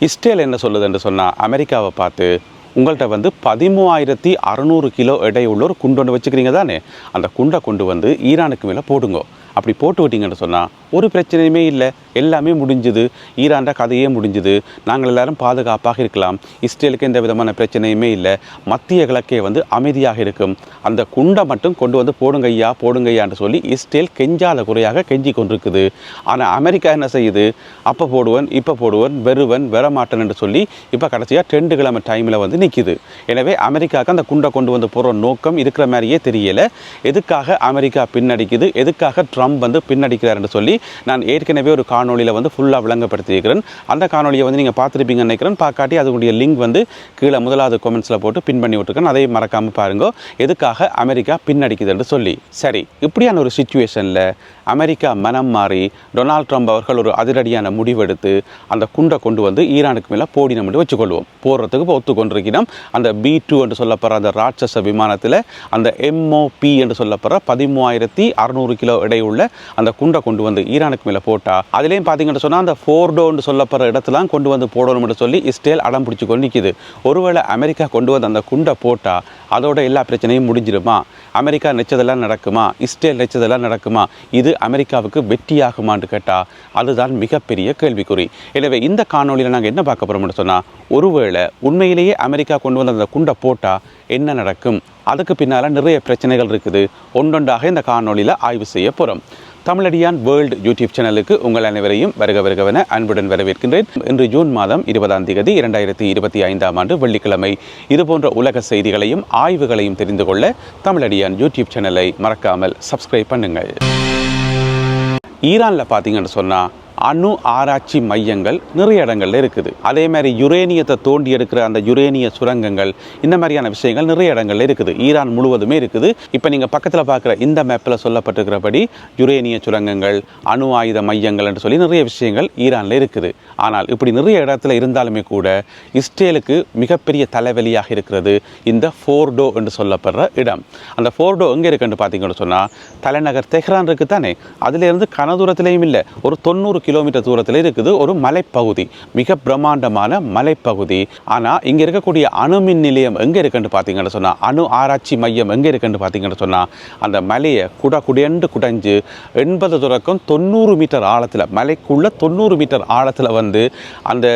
Israel என்ன சொல்லுது என்று சொன்னால் அமெரிக்காவை பார்த்து உங்கள்கிட்ட வந்து 13,600 கிலோ எடையுள்ள ஒரு குண்டு ஒன்று வச்சுக்கிறீங்க தானே, அந்த குண்டை கொண்டு வந்து ஈரானுக்கு மேலே போடுங்க. அப்படி போட்டு விட்டீங்கன்னு சொன்னால் ஒரு பிரச்சனையுமே இல்லை, எல்லாமே முடிஞ்சுது, ஈரான்ட கதையே முடிஞ்சுது, நாங்கள் எல்லாரும் பாதுகாப்பாக இருக்கலாம், இஸ்ரேலுக்கு எந்த விதமான பிரச்சனையுமே இல்லை, மத்திய கிழக்கே வந்து அமைதியாக இருக்கும், அந்த குண்டை மட்டும் கொண்டு வந்து போடுங்கய்யான்னு சொல்லி இஸ்ரேல் கெஞ்சாத குறையாக கெஞ்சி கொண்டிருக்குது. ஆனால் அமெரிக்கா என்ன செய்யுது, அப்போ போடுவன் இப்போ போடுவன் வரமாட்டேன் என்று சொல்லி இப்போ கடைசியாக 2 கிழமை டைமில் வந்து நிற்கிது. எனவே அமெரிக்காவுக்கு அந்த குண்டை கொண்டு வந்து போகிற நோக்கம் இருக்கிற மாதிரியே தெரியலை. எதுக்காக அமெரிக்கா பின்னடிக்குது, எதுக்காக ட்ரம்ப் வந்து பின்னடிக்கிறார்னு சொல்லி நான் ஏற்கனவே ஒரு காணொலியில் வந்து ஃபுல்லாக விளங்கப்படுத்தியிருக்கிறேன். அந்த காணொலியை வந்து நீங்கள் பார்த்துருப்பீங்கன்னு நினைக்கிறேன். பார்க்காட்டி அதனுடைய லிங்க் வந்து கீழே முதலாவது கமெண்ட்ஸில் போட்டு பின் பண்ணி விட்டுருக்கேன். அதை மறக்காமல் பாருங்க, எதுக்காக அமெரிக்கா பின்னடிக்குதுன்னு சொல்லி. சரி, இப்படியான ஒரு சிச்சுவேஷனில் அமெரிக்கா மனம் மாறி டொனால்ட் ட்ரம்ப் அவர்கள் ஒரு அதிரடியான முடிவெடுத்து அந்த குண்டை கொண்டு வந்து ஈரானுக்கு மேலே போடினம் என்று வச்சுக்கொள்வோம். போடுறதுக்கு ஒத்துக்கொண்டிருக்கிறோம். அந்த B-2 என்று சொல்லப்படுற அந்த ராட்சச விமானத்தில் அந்த MOP என்று சொல்லப்படுற 13,600 கிலோ எடையுள்ள அந்த குண்டை கொண்டு வந்து ஈரானுக்கு மேலே போட்டால், அதுலேயும் பார்த்தீங்கன்னு சொன்னால் அந்த ஃபோர்டோன்னு சொல்லப்படுற இடத்துலாம் கொண்டு வந்து போடணும்னு சொல்லி இஸ்ரேல் அடம் பிடிச்சி கொண்டு நிற்கிது. ஒருவேளை அமெரிக்கா கொண்டு வந்து அந்த குண்டை போட்டால் அதோட எல்லா பிரச்சனையும் முடிஞ்சிடுமா? அமெரிக்கா நினைச்சதெல்லாம் நடக்குமா? இஸ்ரேல் நினைச்சதெல்லாம் நடக்குமா? இது அமெரிக்காவுக்கு வெற்றியாகுமான்னு கேட்டால் அதுதான் மிகப்பெரிய கேள்விக்குறி. எனவே இந்த காணொலியில் நாங்கள் என்ன பார்க்க போகிறோம்னு சொன்னால், ஒருவேளை உண்மையிலேயே அமெரிக்கா கொண்டு வந்து அந்த குண்டை போட்டால் என்ன நடக்கும், அதுக்கு பின்னால் நிறைய பிரச்சனைகள் இருக்குது. ஒன்றொன்றாக இந்த காணொலியில் ஆய்வு செய்ய போகிறோம். தமிழடியான் வேர்ல்டு யூடியூப் சேனலுக்கு உங்கள் அனைவரையும் வருகவென அன்புடன் வரவேற்கின்றேன். இன்று ஜூன் மாதம் 20ஆம் தேதி 2025ஆம் ஆண்டு வெள்ளிக்கிழமை. இதுபோன்ற உலக செய்திகளையும் ஆய்வுகளையும் தெரிந்து கொள்ள தமிழடியான் யூடியூப் சேனலை மறக்காமல் சப்ஸ்கிரைப் பண்ணுங்கள். ஈரானில் பார்த்தீங்கன்னு சொன்னால் அணு ஆராய்ச்சி மையங்கள் நிறைய இடங்கள்ல இருக்குது. அதே மாதிரி யுரேனியத்தை தோண்டி எடுக்கிற அந்த யுரேனிய சுரங்கங்கள், இந்த மாதிரியான விஷயங்கள் நிறைய இடங்கள்ல இருக்குது. ஈரான் முழுவதுமே இருக்குது. இப்போ நீங்கள் பக்கத்தில் பார்க்குற இந்த மேப்பில் சொல்லப்பட்டிருக்கிறபடி யுரேனிய சுரங்கங்கள், அணு ஆயுத மையங்கள் என்று சொல்லி நிறைய விஷயங்கள் ஈரானில் இருக்குது. ஆனால் இப்படி நிறைய இடத்துல இருந்தாலுமே கூட இஸ்ரேலுக்கு மிகப்பெரிய தலைவலியாக இருக்கிறது இந்த ஃபோர்டோ என்று சொல்லப்படுற இடம். அந்த ஃபோர்டோ எங்கே இருக்குன்னு பார்த்தீங்கன்னு சொன்னால், தலைநகர் தெஹ்ரான் இருக்குது தானே, அதிலிருந்து கனதூரத்திலையும் இல்லை, ஒரு 90 கிலோமீட்டர் தூரத்தில் இருக்குது ஒரு மலைப்பகுதி, மிக பிரம்மாண்டமான மலைப்பகுதி. ஆனால் இங்கே இருக்கக்கூடிய அணுமின் நிலையம் எங்கே இருக்குன்னு பார்த்தீங்கன்னு சொன்னால், அணு ஆராய்ச்சி மையம் எங்கே இருக்குன்னு பார்த்தீங்கன்னு சொன்னால், அந்த மலையை குடைஞ்சு 80 தொடக்கம் 90 மீட்டர் ஆழத்தில், மலைக்குள்ள 90 மீட்டர் ஆழத்தில் வந்து அந்த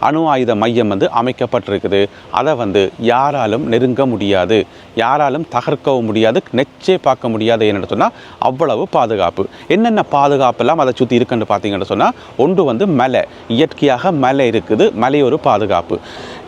அணு ஆயுத மையம் வந்து அமைக்கப்பட்டிருக்குது. அதை வந்து யாராலும் நெருங்க முடியாது, யாராலும் தகர்க்கவும் முடியாது, நெச்சே பார்க்க முடியாது. என்னென்னு சொன்னால் அவ்வளவு பாதுகாப்பு. என்னென்ன பாதுகாப்பெல்லாம் அதை சுற்றி இருக்குன்னு பார்த்தீங்கன்னு சொன்னால், ஒன்று வந்து மலை, இயற்கையாக மலை இருக்குது, மலை ஒரு பாதுகாப்பு.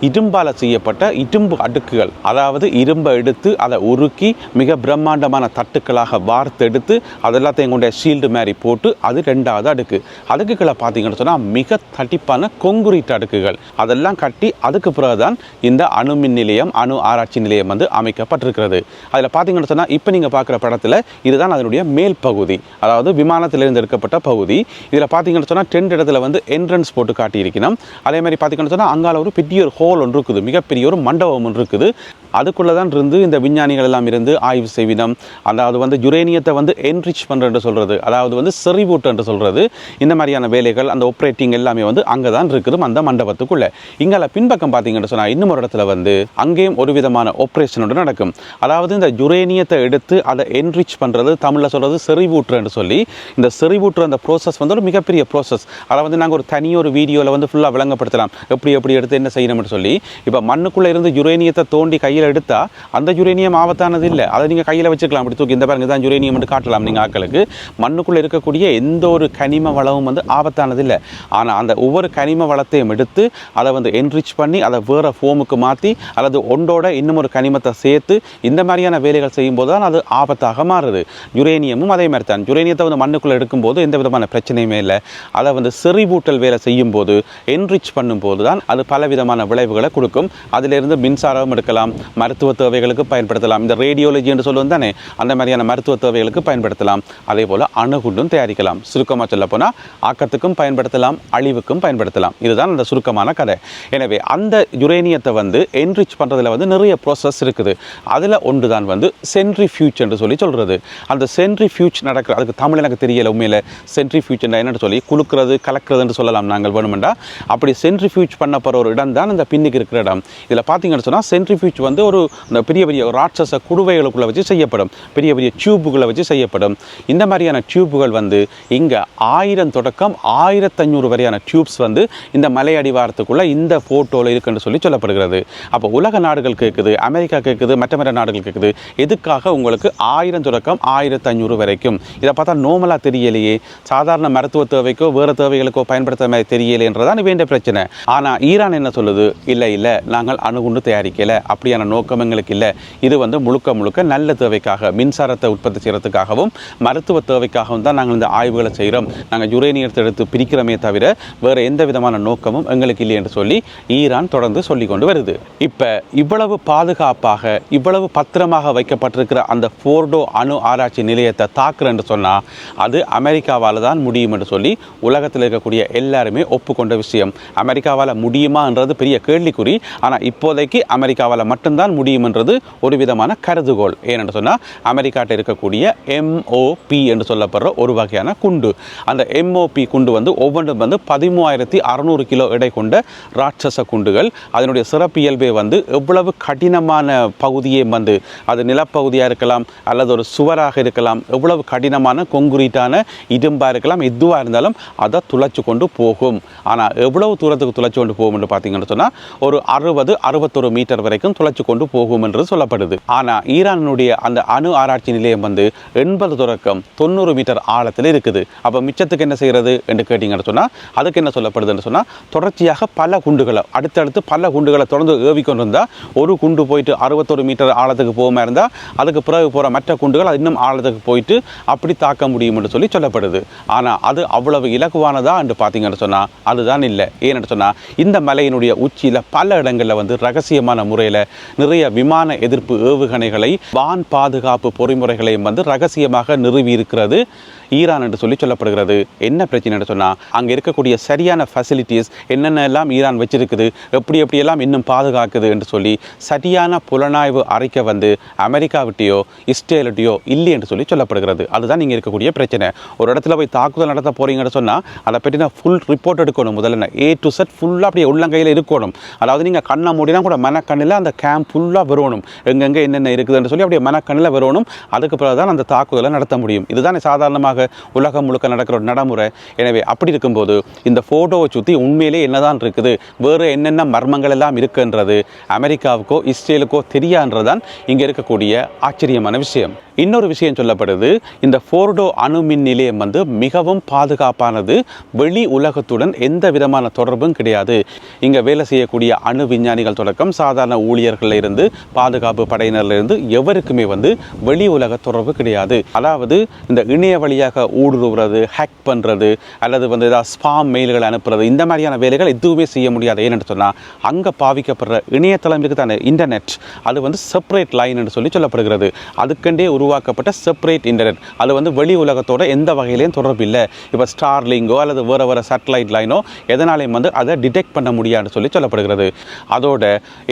இரும்பால் செய்யப்பட்ட இரும்பு அடுக்குகள், அதாவது இரும்பை எடுத்து அதை உருக்கி மிக பிரம்மாண்டமான தட்டுக்களாக வார்த்தெடுத்து அதெல்லாத்தையும் கொண்ட ஷீல்டு மாதிரி போட்டு அது 2வது அடுக்கு. அடுக்குகளை பார்த்தீங்கன்னு சொன்னால் மிக தட்டிப்பான கொங்குரீட் அடுக்குகள், அதெல்லாம் கட்டி அதுக்கு பிறகுதான் இந்த அணுமின் நிலையம், அணு ஆராய்ச்சி நிலையம் வந்து அமைக்கப்பட்டிருக்கிறது. அதில் பார்த்தீங்கன்னு சொன்னால் இப்போ நீங்கள் பார்க்குற படத்தில் இதுதான் அதனுடைய மேல் பகுதி, அதாவது விமானத்திலிருந்து எடுக்கப்பட்ட பகுதி. இதில் பார்த்தீங்கன்னு சொன்னால் 10 இடத்துல வந்து என்ட்ரன்ஸ் போட்டு காட்டியிருக்கணும். அதே மாதிரி பார்த்தீங்கன்னு சொன்னால் அங்கால ஒரு பெரிய ஒரு ஹோல் ஒன்று இருக்குது, மிகப்பெரிய ஒரு மண்டபம் ஒன்று இருக்குது. அதுக்குள்ளே தான் இருந்து இந்த விஞ்ஞானிகள் எல்லாம் இருந்து ஆய்வு செய்வினம். அதாவது வந்து யுரேனியத்தை வந்து என்ரிச் பண்ணுறது சொல்கிறது, அதாவது வந்து செறிவூட்டு என்று சொல்கிறது. இந்த மாதிரியான வேலைகள், அந்த ஆப்ரேட்டிங் எல்லாமே வந்து அங்கே தான் இருக்குது அந்த மண்டபத்துக்குள்ளே. இங்கே பின்பக்கம் பார்த்தீங்கன்னு சொன்னால் இன்னும் ஒரு இடத்துல வந்து அங்கேயும் ஒரு விதமான ஆப்ரேஷனோடு நடக்கும். அதாவது இந்த யுரேனியத்தை எடுத்து அதை என்ரிச் பண்ணுறது, தமிழில் சொல்கிறது செறிவூட்டுன்னு சொல்லி. இந்த செறிவூட்டுற அந்த ப்ரோசஸ் வந்து ஒரு மிகப்பெரிய ப்ரோசஸ். அதை வந்து நாங்கள் ஒரு தனியொரு வீடியோவில் வந்து ஃபுல்லாக விளங்கப்படுத்தலாம், எப்படி எடுத்து என்ன செய்யணும்னு சொல்லி. இப்போ மண்ணுக்குள்ளே இருந்து யுரேனியத்தை தோண்டி கையில் எடுத்தால் அந்த யுரேனியம் ஆபத்தானது இல்லை, அதை நீங்கள் கையில் வச்சுக்கலாம், அப்படி தூக்கி இந்த பாருங்க தான் யுரேனியம் காட்டலாம் நீங்கள் ஆட்களுக்கு. மண்ணுக்குள்ளே இருக்கக்கூடிய எந்த ஒரு கனிம வளமும் வந்து ஆபத்தானது இல்லை. ஆனால் அந்த ஒவ்வொரு கனிம வளத்தையும் எடுத்து அதை வந்து என்ரிச் பண்ணி அதை வேறு ஃபோமுக்கு மாற்றி அல்லது ஒன்றோட இன்னும் ஒரு கனிமத்தை சேர்த்து இந்த மாதிரியான வேலைகள் செய்யும்போது தான் அது ஆபத்தாக மாறுது. யுரேனியமும் அதே மாதிரி தான். யுரேனியத்தை வந்து மண்ணுக்குள்ளே எடுக்கும்போது எந்த விதமான பிரச்சனையுமே இல்லை. அதை வந்து செறிவூட்டல் வேலை செய்யும்போது, என்ரிச் பண்ணும்போது தான் அது பலவிதமான விளைவுகளை கொடுக்கும். அதிலிருந்து மின்சாரம் எடுக்கலாம், மருத்துவ தேவைகளுக்கு பயன்படுத்தலாம். இந்த ரேடியோலஜி என்று சொல்லுவோம் தானே, அந்த மாதிரியான மருத்துவ தேவைகளுக்கு பயன்படுத்தலாம். அதே போல் அணுகுண்டும் தயாரிக்கலாம். சுருக்கமாக சொல்ல போனால் ஆக்கத்துக்கும் பயன்படுத்தலாம், அழிவுக்கும் பயன்படுத்தலாம். இதுதான் அந்த சுருக்கமான கதை. எனவே அந்த யுரேனியத்தை வந்து என்ரிச் பண்ணுறதுல வந்து நிறைய ப்ராசஸ் இருக்குது. அதில் ஒன்று தான் வந்து சென்ட்ரிஃபியூஜ் என்று சொல்கிறது. அந்த சென்ட்ரிஃபியூஜ் நடக்கிற, அதுக்கு தமிழ் எனக்கு தெரியலை உண்மையில். சென்ட்ரிஃபியூஜ் என்னன்னு சொல்லி குலுக்கிறது கலக்கிறதுன்னு சொல்லலாம் நாங்கள் வேணுமெண்டா. அப்படி சென்ட்ரிஃபியூஜ் பண்ணப்படுற ஒரு இடம் தான் இந்த பின்னுக்கு இருக்கிற இடம். இதில் பார்த்தீங்கன்னு சொன்னால் சென்ட்ரிஃபியூஜ் வந்து இந்த பெரிய பெரிய ராட்சச குடுவைகளுக்குள்ளே வச்சு செய்யப்படும், பெரிய பெரிய டியூப்புகளை வச்சு செய்யப்படும். இந்த மாதிரியான டியூப்புகள் வந்து இங்கே 1000 தொடக்கம் 1500 வரையான டியூப்ஸ் வந்து இந்த மலை அடிவாரத்துக்குள்ளே இந்த ஃபோட்டோவில் இருக்குன்னு சொல்லி சொல்லப்படுகிறது. அப்போ உலக நாடுகள் கேட்குது, அமெரிக்கா கேட்குது, மற்ற நாடுகள் கேட்குது, எதுக்காக உங்களுக்கு 1000 தொடக்கம் 1500 வரைக்கும்? இதை பார்த்தா நோமலாக தெரியலையே, சாதாரண மருத்துவ தேவைக்கோ வேறு தேவைகளுக்கோ பயன்படுத்த மாதிரி தெரியலைன்றதான் வேண்டிய பிரச்சனை. ஆனால் ஈரான் என்ன சொல்லுது, இல்லை நாங்கள் அணுகுண்டு தயாரிக்கலை, அப்படியான நோக்கம் எங்களுக்கு இல்லை. இது வந்து முழுக்க முழுக்க நல்ல தேவைக்காக, மின்சாரத்தை உற்பத்தி செய்கிறதுக்காகவும் மருத்துவ தேவைக்காகவும் தான் நாங்கள் இந்த ஆய்வுகளை செய்கிறோம். நாங்கள் யுரேனியத்தை எடுத்து பிரிக்கிறோமே தவிர வேறு எந்த விதமான நோக்கமும் எங்களுக்கு இல்லை என்று சொல்லி ஈரான் தொடர்ந்து சொல்லி கொண்டு வருது. இப்போ இவ்வளவு பாதுகாப்பாக இவ்வளவு பத்திரமாக வைக்கப்பட்டிருக்கிற அந்த ஃபோர்டோ அணு ஆராய்ச்சி நிலையத்தை தாக்குறேன்னு சொன்னால் அது அமெரிக்காவால் தான் முடியும் என்று சொல்லி உலகத்தில் இருக்கக்கூடிய எல்லாருமே ஒப்புக்கொண்ட விஷயம். அமெரிக்காவால் முடியுமான்றது பெரிய கேள்விக்குறி. ஆனால் இப்போதைக்கு அமெரிக்காவால் மட்டும்தான் முடியுமென்றது ஒரு விதமான கருதுகோள். ஏனென்று சொன்னால் அமெரிக்காட்ட இருக்கக்கூடிய MOP என்று சொல்லப்படுற ஒரு வகையான குண்டு, அந்த MOP குண்டு வந்து ஒவ்வொன்றும் வந்து 13,600 கிலோ எடை கொண்ட ராட்சச குண்டுகள். அதனுடைய சிறப்பியல்பே வந்து எவ்வளவு கடினமான பகுதியே வந்து அது நிலப்பகுதியாக இருக்கலாம் அல்லது ஒரு சுவராக இருக்கலாம், எவ்வளவு கடினமான கொங்குரீட்டான இரும்பாக இருக்கலாம், எதுவாக இருந்தாலும் அதை துளைச்சு கொண்டு போகும். ஆனால் எவ்வளவு தூரத்துக்கு துளைச்சு கொண்டு போகும் என்று பார்த்தீங்கன்னு சொன்னால் ஒரு 60-61 மீட்டர் வரைக்கும் துளைச்சு கொண்டு போகும் என்று சொல்லப்படுது. ஆனால் ஈரானுடைய அந்த அணு ஆராய்ச்சி நிலையம் வந்து 80 தொடக்கம் 90 மீட்டர் ஆழத்தில் இருக்குது. அப்போ மிச்சத்துக்கு என்ன செய்கிறது என்று கேட்டிங்கன்னு சொன்னால் அதுக்கு என்ன சொல்லப்படுதுன்னு சொன்னால் தொடர்ச்சியாக பல குண்டுகளை அடுத்தடுத்து பல குண்டுகளை தொடர்ந்து ஏவிக்கொண்டு இருந்தால் ஒரு குண்டு போயிட்டு 61 மீட்டர் ஆழத்துக்கு போகாமல் இருந்தால் அதுக்கு பிறகு போகிற மற்ற குண்டுகள் அது இன்னும் ஆழத்துக்கு போயிட்டு அப்படி தாக்க முடியும் என்று சொல்லி சொல்லப்படுது. ஆனால் அது அவ்வளவு இலகுவானதா என்று பார்த்தீங்கன்னு சொன்னால் அதுதான் இல்லை. ஏன்னு சொன்னால் இந்த மலையினுடைய உச்சியில் பல இடங்களில் வந்து ரகசியமான முறையில் நிறைய விமான எதிர்ப்பு ஏவுகணைகளை வான் பாதுகாப்பு பொறிமுறைகளையும் வந்து ரகசியமாக நிறுவி இருக்கிறது ஈரான் என்று சொல்லி சொல்லப்படுகிறது. என்ன பிரச்சனை என்று சொன்னால் அங்கே இருக்கக்கூடிய சரியான ஃபெசிலிட்டிஸ் என்னென்னலாம் ஈரான் வச்சிருக்குது, எப்படியெல்லாம் இன்னும் பாதுகாக்குது என்று சொல்லி சரியான புலனாய்வு அறிக்கை வந்து அமெரிக்காவிட்டையோ இஸ்ரேலிட்டையோ இல்லை என்று சொல்லி சொல்லப்படுகிறது. அதுதான் இங்கே இருக்கக்கூடிய பிரச்சனை. ஒரு இடத்துல போய் தாக்குதல் நடத்த போறீங்கன்னு சொன்னால் அதை பற்றின ஃபுல் ரிப்போர்ட் எடுக்கணும். முதல்ல A to Z ஃபுல்லாக அப்படியே உள்ளங்கையில் இருக்கணும். அதாவது நீங்கள் கண்ணை மூடினா கூட மனக்கண்ணில் அந்த கேம்ப் ஃபுல்லாக வரணும், எங்கெங்கே என்னென்ன இருக்குதுன்னு சொல்லி அப்படியே மனக்கண்ணில் வரணும். அதுக்கு பிறகு தான் அந்த தாக்குதலை நடத்த முடியும். இதுதான் சாதாரணமாக உலகம் முழுக்க நடக்கிற ஒரு நடைமுறை. எனவே அப்படி இருக்கும்போது இந்த ஃபோட்டோவை சுற்றி உண்மையிலே என்னதான் இருக்குது, வேறு என்னென்ன மர்மங்கள் எல்லாம் இருக்குன்றது அமெரிக்காவுக்கோ இஸ்ரேலுக்கோ தெரியாதுன்றதான் இங்கே இருக்கக்கூடிய ஆச்சரியமான விஷயம். இன்னொரு விஷயம் சொல்லப்படுது, இந்த ஃபோர்டோ அணு மின் நிலையம் வந்து மிகவும் பாதுகாப்பானது, வெளி உலகத்துடன் எந்த விதமான தொடர்பும் கிடையாது. இங்கே வேலை செய்யக்கூடிய அணு விஞ்ஞானிகள் தொடக்கம் சாதாரண ஊழியர்கள் இருந்து பாதுகாப்பு படையினர்ல இருந்து எவருக்குமே வந்து வெளி உலக தொடர்பு கிடையாது. அதாவது இந்த இணைய வழியாக ஊடுருவுறது, ஹேக் பண்ணுறது அல்லது வந்து ஏதாவது ஸ்பாம் மெயில்களை அனுப்புறது, இந்த மாதிரியான வேலைகள் எதுவுமே செய்ய முடியாது. ஏன்னு சொன்னால் அங்கே பாவிக்கப்படுற இணையதளம் இருக்குதான இன்டர்நெட், அது வந்து செப்பரேட் லைன் என்று சொல்லி சொல்லப்படுகிறது. அதுக்கண்டே உருவாக்கப்பட்ட செப்பரேட் இன்டர்நெட், அது வந்து வெளி உலகத்தோட எந்த வகையிலையும் தொடர்பு இல்லை. இப்போ ஸ்டார்லிங்கோ அல்லது வேறு சேட்டலைட் லைனோ எதனாலையும் வந்து அதை டிடெக்ட் பண்ண முடியாதுன்னு சொல்லி சொல்லப்படுகிறது. அதோட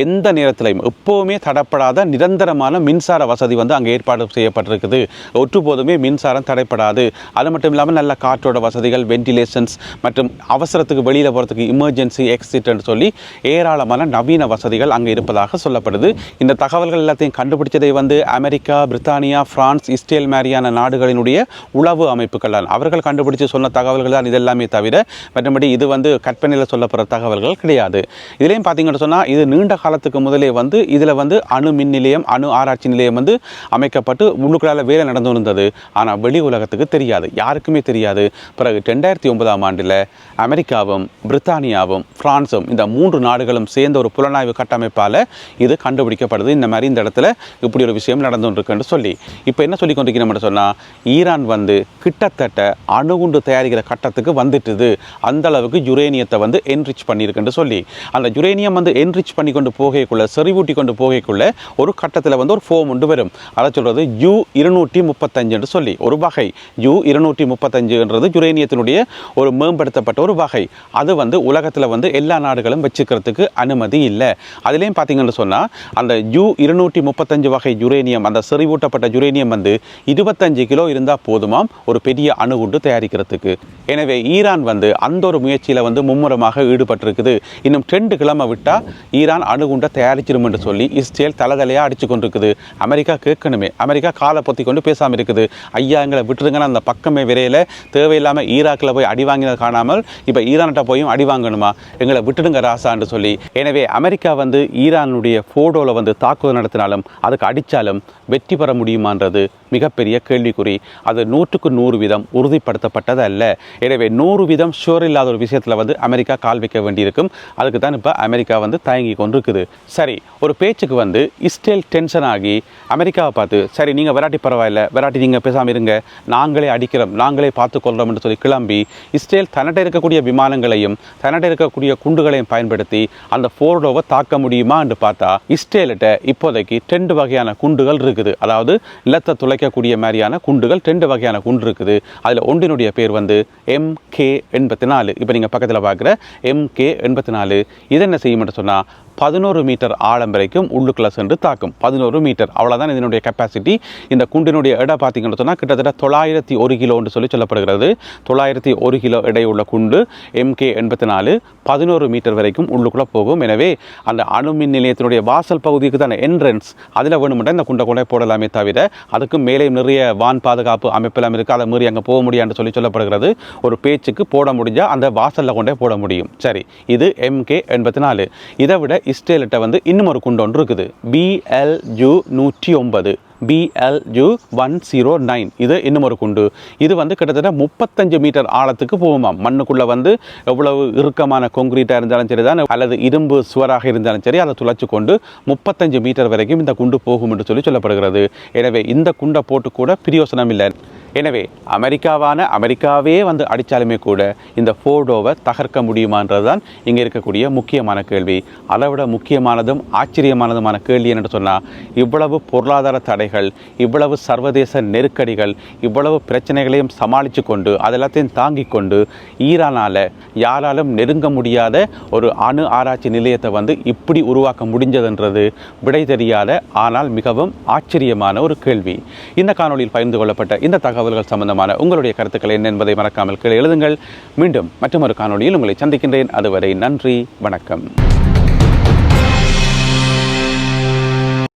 எந்த நேரத்திலையும் எப்போவுமே தடைப்படாத நிரந்தரமான மின்சார வசதி வந்து அங்கே ஏற்பாடு செய்யப்பட்டிருக்குது. ஒற்றுபோதுமே மின்சாரம் தடைப்படாது. அது மட்டும் இல்லாமல் நல்ல காற்றோட வசதிகள், வென்டிலேஷன்ஸ் மற்றும் அவசரத்துக்கு வெளியில் போகிறதுக்கு எமர்ஜென்சி எக்ஸிட்னு சொல்லி ஏராளமான நவீன வசதிகள் அங்கே இருப்பதாக சொல்லப்படுது. இந்த தகவல்கள் எல்லாத்தையும் கண்டுபிடிச்சதை வந்து அமெரிக்கா, பிரித்தானியா, பிரான்ஸ், இஸ்ரேல் மாதிரியான நாடுகளினுடைய உளவு அமைப்புகள் தான். அவர்கள் கண்டுபிடிச்சு சொன்ன தகவல்கள் தான் இதெல்லாமே தவிர மற்றபடி இது வந்து கற்பனையில் சொல்லப்படுற தகவல்கள் கிடையாது. இதுலேயும் பார்த்தீங்கன்னு சொன்னால் இது நீண்ட காலத்துக்கு முதலே வந்து இதில் வந்து அணு மின் நிலையம், அணு ஆராய்ச்சி நிலையம் வந்து அமைக்கப்பட்டு உள்ளுக்குள்ளால வேலை நடந்து இருந்தது. ஆனால் வெளி உலகத்துக்கு தெரியாது, யாருக்குமே தெரியாது. பிறகு 2009ஆம் ஆண்டில் அமெரிக்காவும் பிரித்தானியாவும் பிரான்ஸும் இந்த 3 நாடுகளும் சேர்ந்த ஒரு புலனாய்வு கட்டமைப்பால் இது கண்டுபிடிக்கப்படுது. இந்த மாதிரி இந்த இடத்துல இப்படி ஒரு விஷயம் நடந்துருக்குன்னு சொல்லி இப்போ என்ன சொல்லி கொண்டிருக்கிறோம்னு சொன்னால் ஈரான் வந்து கிட்டத்தட்ட அணுகுண்டு தயாரிக்கிற கட்டத்துக்கு வந்துட்டுது. அந்த அளவுக்கு யுரேனியத்தை வந்து என்ரிச் பண்ணியிருக்குன்னு சொல்லி அந்த யுரேனியம் வந்து என்ரிச் பண்ணி கொண்டு போகைக்குள்ள, செறிவூட்டி கொண்டு போகைக்குள்ள ஒரு கட்டத்தில் வந்து ஒரு ஃபோம் ஒன்று வரும். அதை சொல்கிறது U-235 சொல்லி ஒரு வகை. U-235 யுரேனியத்தினுடைய ஒரு மேம்படுத்தப்பட்ட ஒரு வகை. அது வந்து உலகத்தில் வந்து எல்லா நாடுகளும் வச்சுக்கிறதுக்கு அனுமதி இல்லை. அதுலேயும் பார்த்தீங்கன்னு சொன்னால் அந்த U-235 வகை யுரேனியம், அந்த செறிவூட்டப்பட்ட யுரேனியம் வந்து 25 கிலோ இருந்தால் போதுமாம் ஒரு பெரிய அணுகுண்டு தயாரிக்கிறதுக்கு. எனவே ஈரான் வந்து அந்த ஒரு முயற்சியில் வந்து மும்முரமாக ஈடுபட்டிருக்குது. இன்னும் 2 கிழமை விட்டால் ஈரான் அணுகுண்டை தயாரிச்சிடும் என்று சொல்லி இஸ்ரேல் தலையாக அடிச்சு கொண்டிருக்குது. அமெரிக்கா கேட்கணுமே, அமெரிக்கா காலை பொத்தி கொண்டு பேசாமல் இருக்குது. ஐயா எங்களை விட்டுருங்கன்னு அந்த பக்கமே விரையில் தேவையில்லாமல் ஈராக்கில் போய் அடி வாங்கினது காணாமல் இப்போ ஈரான்கிட்ட போயும் அடி வாங்கணுமா, எங்களை விட்டுடுங்க ராசான்னு சொல்லி. எனவே அமெரிக்கா வந்து ஈரானுடைய ஃபோர்டோவில் வந்து தாக்குதல் நடத்தினாலும் அதுக்கு அடித்தாலும் வெற்றி பெற முடியுமான்றது மிகப்பெரிய கேள்விக்குறி. அது 100க்கு 100% உறுதிப்படுத்தப்பட்டது அல்ல. எனவே 100% ஷோர் இல்லாத ஒரு விஷயத்தில் வந்து அமெரிக்கா கால் வைக்க வேண்டியிருக்கும். அதுக்கு தான் இப்போ அமெரிக்கா வந்து தயங்கி கொண்டிருக்குது. சரி, ஒரு பேச்சுக்கு வந்து இஸ்ரேல் டென்ஷன் ஆகி அமெரிக்காவை பார்த்து, சரி நீங்கள் விராட்டி பரவாயில்ல, விராட்டி நீங்கள் பேசாமல் இருங்க, நாங்களே அடிக்கிறோம், நாங்களே பார்த்துக்கொள்கிறோம் என்று சொல்லி கிளம்பி இஸ்ரேல் தன்னிட்ட இருக்கக்கூடிய விமானங்களையும் தன்னிட்ட இருக்கக்கூடிய குண்டுகளையும் பயன்படுத்தி அந்த ஃபோர்டோவை தாக்க முடியுமா என்று பார்த்தா இஸ்ரேல்கிட்ட இப்போதைக்கு 2 வகையான குண்டுகள் இருக்குது. அதாவது நிலத்தை துளைக்கக்கூடிய மாதிரியான குண்டுகள் 2 வகையான குண்டு இருக்குது. அதில் ஒன்றினுடைய பேர் வந்து MK-84. இப்போ நீங்கள் பக்கத்தில் பார்க்குற MK-84 இது என்ன செய்யும் என்று சொன்னால் 11 மீட்டர் ஆழம் வரைக்கும் உள்ளுக்குள்ள சென்று தாக்கும். 11 மீட்டர், அவ்வளோதான் இதனுடைய கெப்பாசிட்டி. இந்த குண்டினுடைய எடை பார்த்தீங்கன்னு சொன்னால் கிட்டத்தட்ட 901 கிலோ என்று சொல்லப்படுகிறது. 901 கிலோ எடையுள்ள குண்டு MK-84 11 மீட்டர் வரைக்கும் உள்ளுக்குள்ளே போகும். எனவே அந்த அணுமின் நிலையத்தினுடைய வாசல் பகுதிக்கு தான் என்ட்ரன்ஸ், அதில் வேணுமெண்டா இந்த குண்டை கொண்டே போடலாமே தவிர அதுக்கு மேலே நிறைய வான் பாதுகாப்பு அமைப்பெல்லாம் இருக்குது, அதை மீறி அங்கே போக முடியான்னு சொல்லப்படுகிறது. ஒரு பேச்சுக்கு போட முடிஞ்சால் அந்த வாசலில் கொண்டே போட முடியும். சரி, இது MK-84. இதை விட இஸ்ரேல்கிட்ட வந்து இன்னும் ஒரு குண்டு ஒன்று இருக்குது, BLU-109. BLU-109 இது இன்னும் ஒரு குண்டு. இது வந்து கிட்டத்தட்ட 35 மீட்டர் ஆழத்துக்கு போகுமாம். மண்ணுக்குள்ளே வந்து எவ்வளவு இறுக்கமான கொங்கிரீட்டாக இருந்தாலும் சரி தான், அல்லது இரும்பு சுவராக இருந்தாலும் சரி, அதை துளைச்சு கொண்டு 35 மீட்டர் வரைக்கும் இந்த குண்டு போகும் என்று சொல்லப்படுகிறது. எனவே இந்த குண்டை போட்டு கூட பிரயோசனம் இல்லை. எனவே அமெரிக்காவே வந்து அடித்தாலுமே கூட இந்த ஃபோர்டோவை தகர்க்க முடியுமான்றது தான் இங்கே இருக்கக்கூடிய முக்கியமான கேள்வி. அதை விட முக்கியமானதும் ஆச்சரியமானதுமான கேள்வி என்று சொன்னால், இவ்வளவு பொருளாதார தடைகள், இவ்வளவு சர்வதேச நெருக்கடிகள், இவ்வளவு பிரச்சனைகளையும் சமாளித்து கொண்டு அதெல்லாத்தையும் தாங்கி கொண்டு ஈரானால் யாராலும் நெருங்க முடியாத ஒரு அணு ஆராய்ச்சி நிலையத்தை வந்து இப்படி உருவாக்க முடிஞ்சதுன்றது விடை தெரியாத ஆனால் மிகவும் ஆச்சரியமான ஒரு கேள்வி. இந்த காணொலியில் பகிர்ந்து கொள்ளப்பட்ட இந்த தகவல்கள் சம்பந்தமான உங்களுடைய கருத்துக்கள் என்ன என்பதை மறக்காமல் கீழே எழுதுங்கள். மீண்டும் மற்றொரு காணொலியில் உங்களை சந்திக்கின்றேன். அதுவரை நன்றி, வணக்கம்.